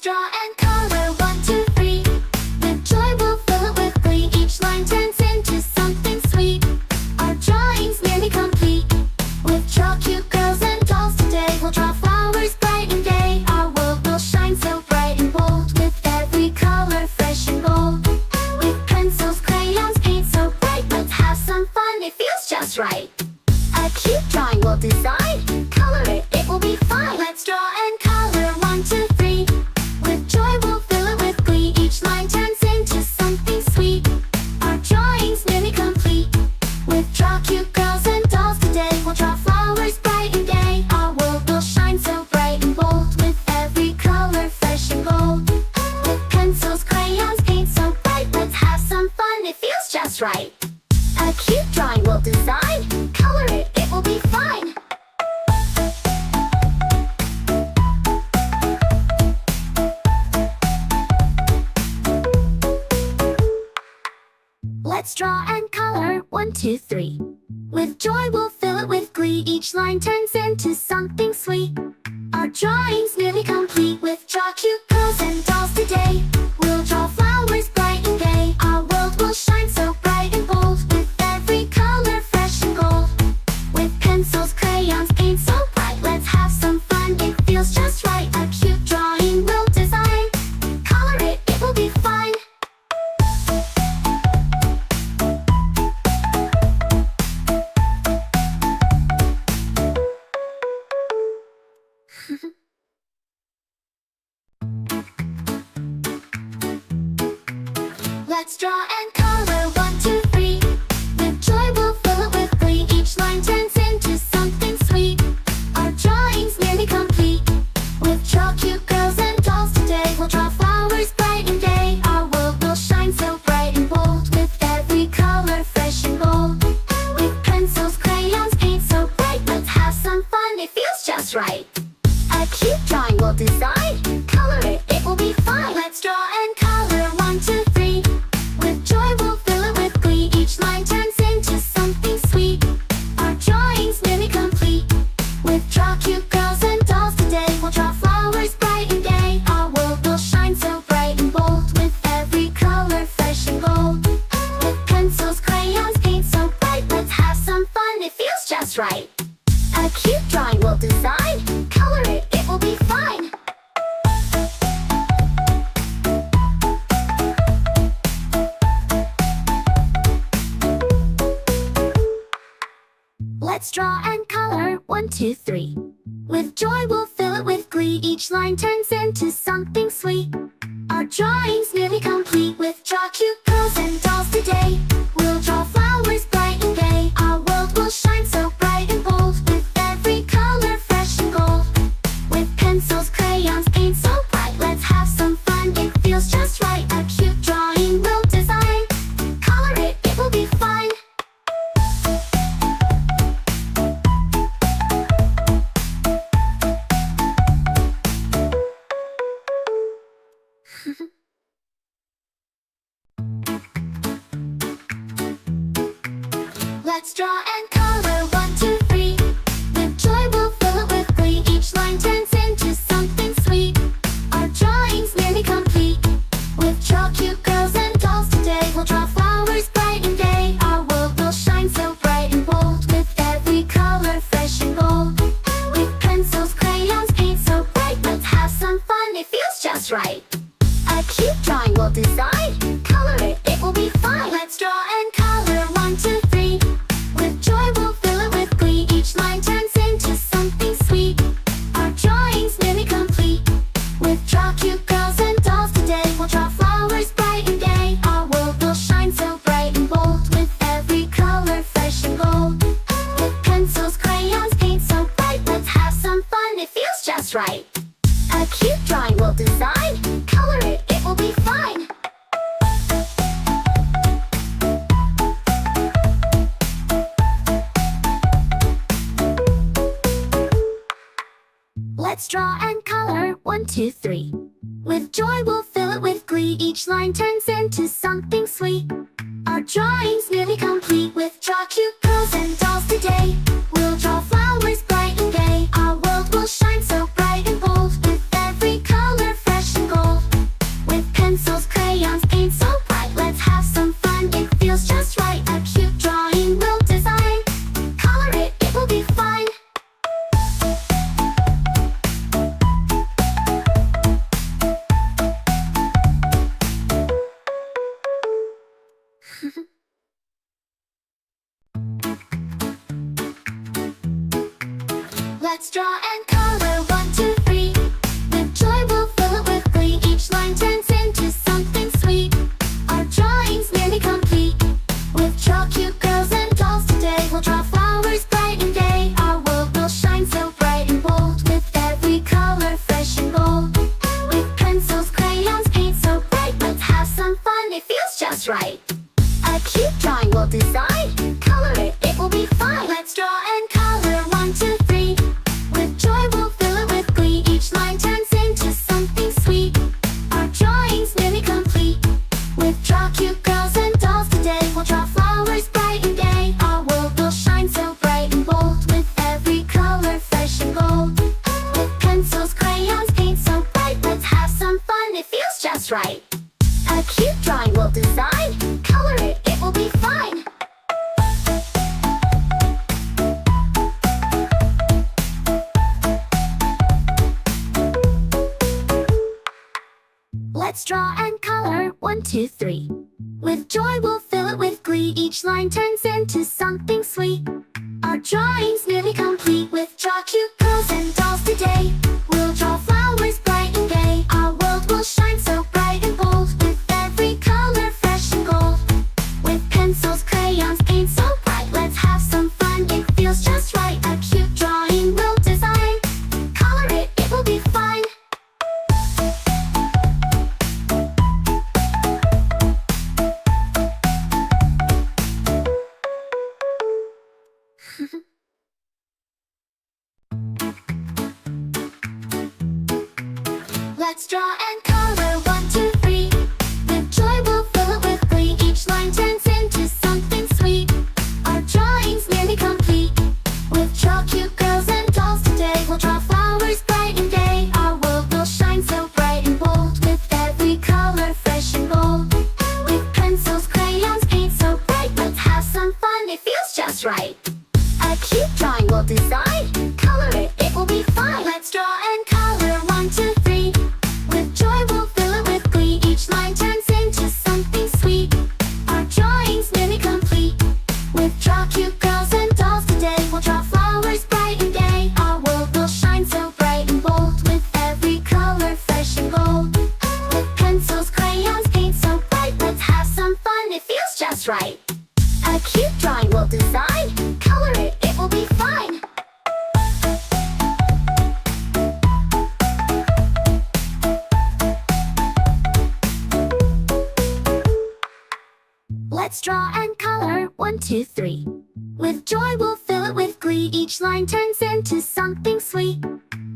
draw and color 1, 2, 3. With joy we'll fill it with glee. Each line turns into something sweet. Our drawing's nearly complete. With draw cute girls and dolls today, we'll draw flowers bright and gay. Our world will shine so bright and bold, with every color fresh and bold. With pencils, crayons, paint so bright, let's have some fun, it feels just right. A cute drawing we'll design, color it, it will be fine. Let's draw and color 1, 2, 3. With joy we'll fill it with glee. Each line turns into something sweet. Our drawing's nearly complete. With draw cute girls and dolls today, we'll draw flowers bright and gay. Our world will shine so bright and bold, with every color fresh and bold. With pencils, crayons, paint so bright, let's have some fun, it feels just right. A cute drawing we'll design, color it, it will be fine. Let's draw and color 1, 2, 3. With joy we'll fill it with glee. Each line turns into something sweet. Our drawing's nearly complete. With draw cute girls and dolls today, we'll draw flowers bright and gay. Our world will shine so bright and bold, with every color fresh and gold. With pencils, crayons, paint so bright, let's have some fun, it feels just right. A cute drawing we'll design, color it, it will be fine. Let's draw and color 1, 2, 3. With joy we'll fill it with glee. Each line turns into something sweet. Our drawing's nearly complete. With draw cute girls and dolls today, we'll draw flowers bright and gay. Our world will shine so bright and bold, with every color fresh and bold. With pencils, crayons, paint so bright, let's have some fun, it feels just right. A cute drawing we'll design, color it, it will be fine. Let's draw and color 1, 2, 3. With joy we'll fill it with glee. Each line turns into something sweet. Our drawing's nearly complete. With draw cute girls and dolls today, we'll draw flowers bright and gay. Our world will shine so bright and bold, with every color fresh and gold. With pencils, crayons, paint so bright, let's have some fun, it feels just right. A cute drawing we'll design, color it, it will be fine. Let's draw and color 1, 2, 3. With joy we'll fill it with glee. Each line turns into something sweet. Our drawing's nearly complete. With draw cute girls and dolls today, we'll draw flowers bright and gay. Our world will shine so bright and bold, with every color fresh and gold. With pencils, crayons, paint so bright, let's have some fun, it feels just right. A cute drawing we'll design, color it, it will be fine. Let's draw and color 1, 2, 3. With joy we'll fill it with glee. Each line turns into something sweet. Our drawing's nearly complete. With draw cute girls and dolls today, we'll draw flowers bright and gay. Our world will shine so bright and bold, with every color fresh and gold. With pencils, crayons, paint so bright, let's have some fun, it feels just right. A cute drawing we'll design, color it, it will be fine. Let's draw and color 1, 2, 3. With joy we'll fill it with glee. Each line turns into something sweet. Our drawing's nearly complete. With draw cute girls and dolls today, we'll draw flowers bright and gay. Our world will shine so bright and bold, with every color fresh and gold. With pencils, crayons, paint so bright, let's have some fun, it feels just right. A cute drawing we'll design, color it, it will be fine. Let's draw and color 1, 2, 3. With joy we'll fill it with glee. Each line turns into something sweet. Our drawing's nearly complete. With draw cute girls and dolls today, we'll draw flowers bright and gay. Our world will shine so bright and bold, with every color fresh and gold. Let's draw and color 1, 2, 3. With joy we'll fill it with glee. Each line turns into something sweet. Our drawing's nearly complete. With chalk, cute girls and dolls today, we'll draw flowers bright and gay. Our world will shine so bright and bold, with every color fresh and bold. With pencils, crayons, paint so bright, let's have some fun, it feels just right. A cute drawing we'll design. Color it, it will be fine. Let's draw and color 1, 2, 3. With joy we'll fill it with glee. Each line turns into something sweet. Our drawing's nearly complete. With draw cute girls and dolls today, we'll draw flowers bright and gay. Our world will shine so bright and bold, with every color fresh and gold. With pencils, crayons, paint so bright, let's have some fun, it feels just right. A cute drawing we'll design. Color it, it will be fine. Let's draw and color 1, 2, 3. With joy we'll fill it with glee. Each line turns into something sweet. Our drawing's nearly complete. With draw cute girls and dolls today, we'll draw flowers bright and gay. Our world will shine so bright and bold, with every color fresh and gold. With pencils, crayons, paint so bright, let's have some fun, it feels just right. A cute drawing we'll design. Color it, it will be fine. Let's draw and color 1, 2, 3. With joy we'll fill it with glee. Each line turns into something sweet. Our drawing's nearly complete. With draw cute girls and dolls today, we'll draw flowers bright and gay. Our world will shine so bright and bold, with every color fresh and gold. With pencils, crayons, paint so bright, let's have some fun, it feels just right. A cute drawing we'll design. Color it, it will be fine. Let's draw and color 1, 2, 3. With joy we'll fill it with glee. Each line turns into something sweet. Our drawing's nearly complete. With draw cute girls and dolls today, we'll draw flowers bright and gay. Our world will shine so bright and bold, with every color fresh and gold. With pencils, crayons, paint so bright, let's have some fun, it feels just right. A cute drawing we'll design. Color it, it will be fine. Let's draw and color 1, 2, 3. With joy we'll fill it with glee. Each line turns into something sweet.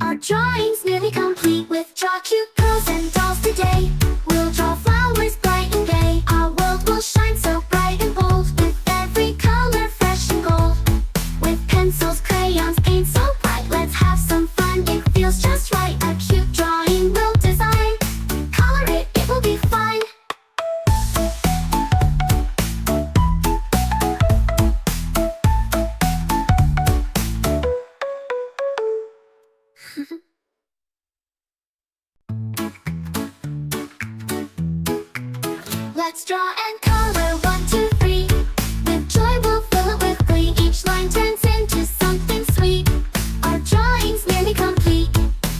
Our drawing's nearly complete. With draw cute girls and dolls today, we'll draw flowers bright and gay. Our world will shine so bright and bold, with every color fresh and gold. With pencils, crayons, paint so bright, let's have some fun, it feels just right. A cute drawing we'll design. Color it, it will be fine. Let's draw and color 1, 2, 3. With joy we'll fill it with glee. Each line turns into something sweet. Our drawing's nearly complete.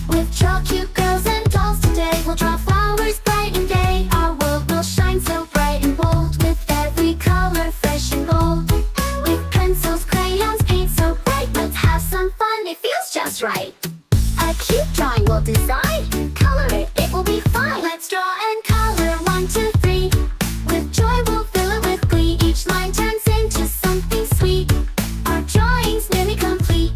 With draw cute girls and dolls today, we'll draw flowers bright and gay. Our world will shine so bright and bold, with every color fresh and gold. With pencils, crayons, paint so bright, let's have some fun, it feels just right. A cute drawing we'll design. Color it, it will be fine. Let's draw and color 1, 2, 3. With joy we'll fill it with glee. Each line turns into something sweet. Our drawing's nearly complete.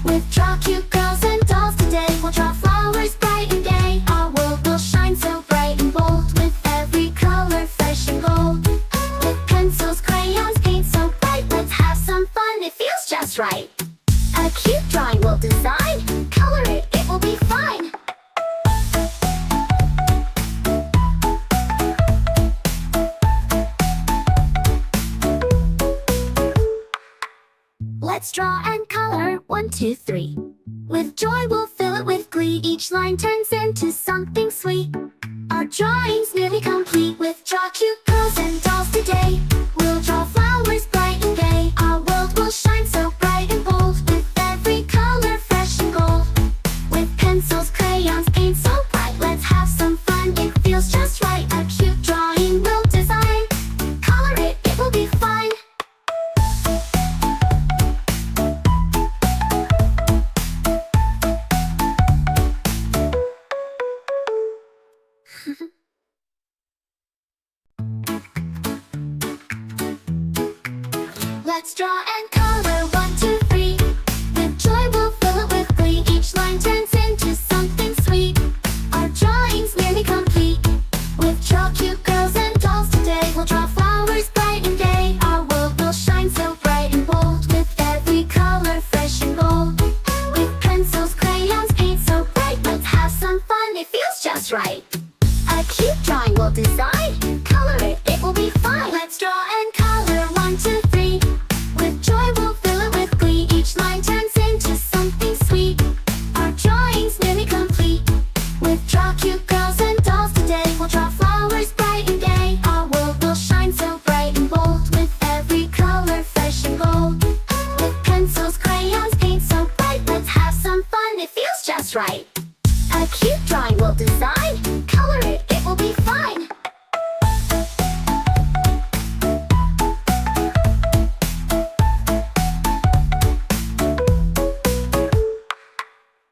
With draw cute girls and dolls today, we'll draw flowers bright and gay. Our world will shine so bright and bold, with every color fresh and gold. With pencils, crayons, paint so bright, let's have some fun, it feels just right. A cute drawing we'll design. Color it, it will be fine. Let's draw and color 1, 2, 3. With joy we'll fill it with glee. Each line turns into something sweet. Our drawing's nearly complete. With draw cute girls and dolls today, we'll draw flowers bright and gay. Our world will shine so bright and bold, with every color fresh and Let's draw and